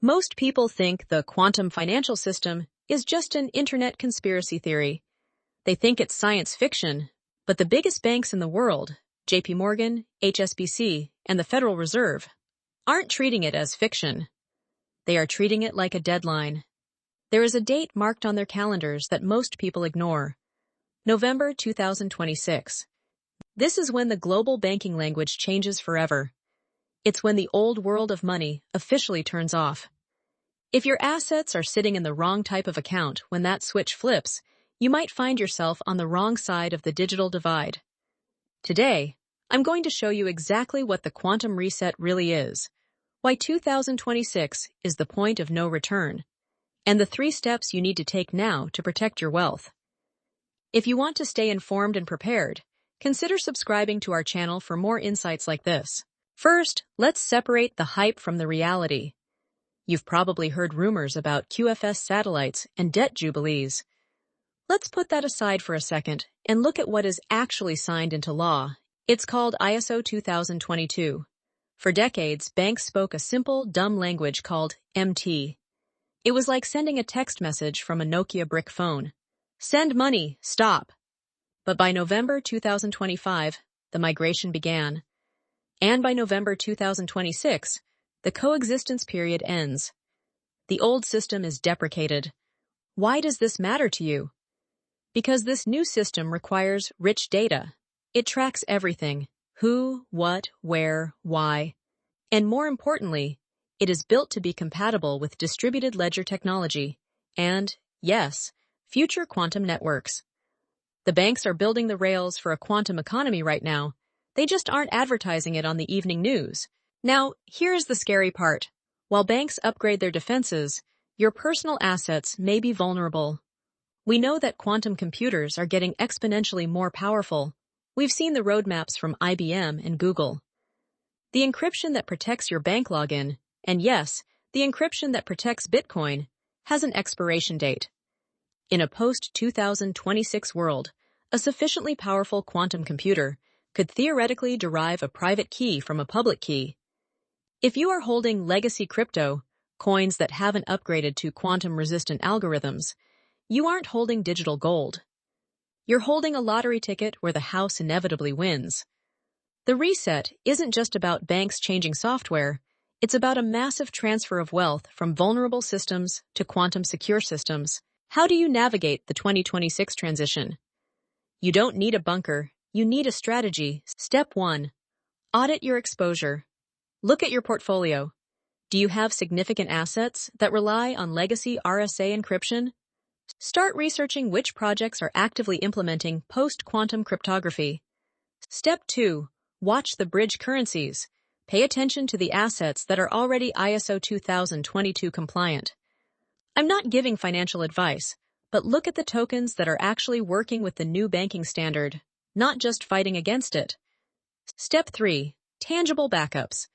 Most people think the quantum financial system is just an internet conspiracy theory. They think it's science fiction, but the biggest banks in the world, JP Morgan, HSBC, and the Federal Reserve, aren't treating it as fiction. They are treating it like a deadline. There is a date marked on their calendars that most people ignore. November 2026. This is when the global banking language changes forever. It's when the old world of money officially turns off. If your assets are sitting in the wrong type of account when that switch flips, you might find yourself on the wrong side of the digital divide. Today, I'm going to show you exactly what the quantum reset really is, why 2026 is the point of no return, and the 3 steps you need to take now to protect your wealth. If you want to stay informed and prepared, consider subscribing to our channel for more insights like this. First, let's separate the hype from the reality. You've probably heard rumors about QFS satellites and debt jubilees. Let's put that aside for a second and look at what is actually signed into law. It's called ISO 2022. For decades, banks spoke a simple, dumb language called MT. It was like sending a text message from a Nokia brick phone. Send money, stop. But by November 2025, the migration began. And by November 2026, the coexistence period ends. The old system is deprecated. Why does this matter to you? Because this new system requires rich data. It tracks everything: who, what, where, why. And more importantly, it is built to be compatible with distributed ledger technology and, yes, future quantum networks. The banks are building the rails for a quantum economy right now. They just aren't advertising it on the evening news. Now, here's the scary part. While banks upgrade their defenses, your personal assets may be vulnerable. We know that quantum computers are getting exponentially more powerful. We've seen the roadmaps from IBM and Google. The encryption that protects your bank login, and yes, the encryption that protects Bitcoin, has an expiration date. In a post-2026 world, a sufficiently powerful quantum computer could theoretically derive a private key from a public key. If you are holding legacy crypto, coins that haven't upgraded to quantum-resistant algorithms, you aren't holding digital gold. You're holding a lottery ticket where the house inevitably wins. The reset isn't just about banks changing software, it's about a massive transfer of wealth from vulnerable systems to quantum-secure systems. How do you navigate the 2026 transition? You don't need a bunker, you need a strategy. Step 1. Audit your exposure. Look at your portfolio. Do you have significant assets that rely on legacy RSA encryption? Start researching which projects are actively implementing post-quantum cryptography. Step 2. Watch the bridge currencies. Pay attention to the assets that are already ISO 2022 compliant. I'm not giving financial advice, but look at the tokens that are actually working with the new banking standard, not just fighting against it. Step 3. Tangible backups.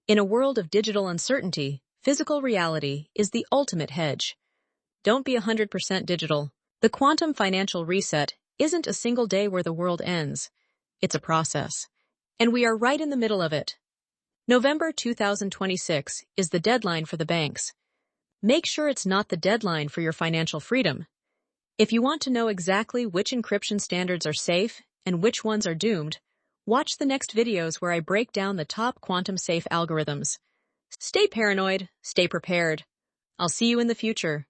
In a world of digital uncertainty, physical reality is the ultimate hedge. Don't be 100% digital. The quantum financial reset isn't a single day where the world ends. It's a process. And we are right in the middle of it. November 2026 is the deadline for the banks. Make sure it's not the deadline for your financial freedom. If you want to know exactly which encryption standards are safe and which ones are doomed, watch the next videos where I break down the top quantum-safe algorithms. Stay paranoid, stay prepared. I'll see you in the future.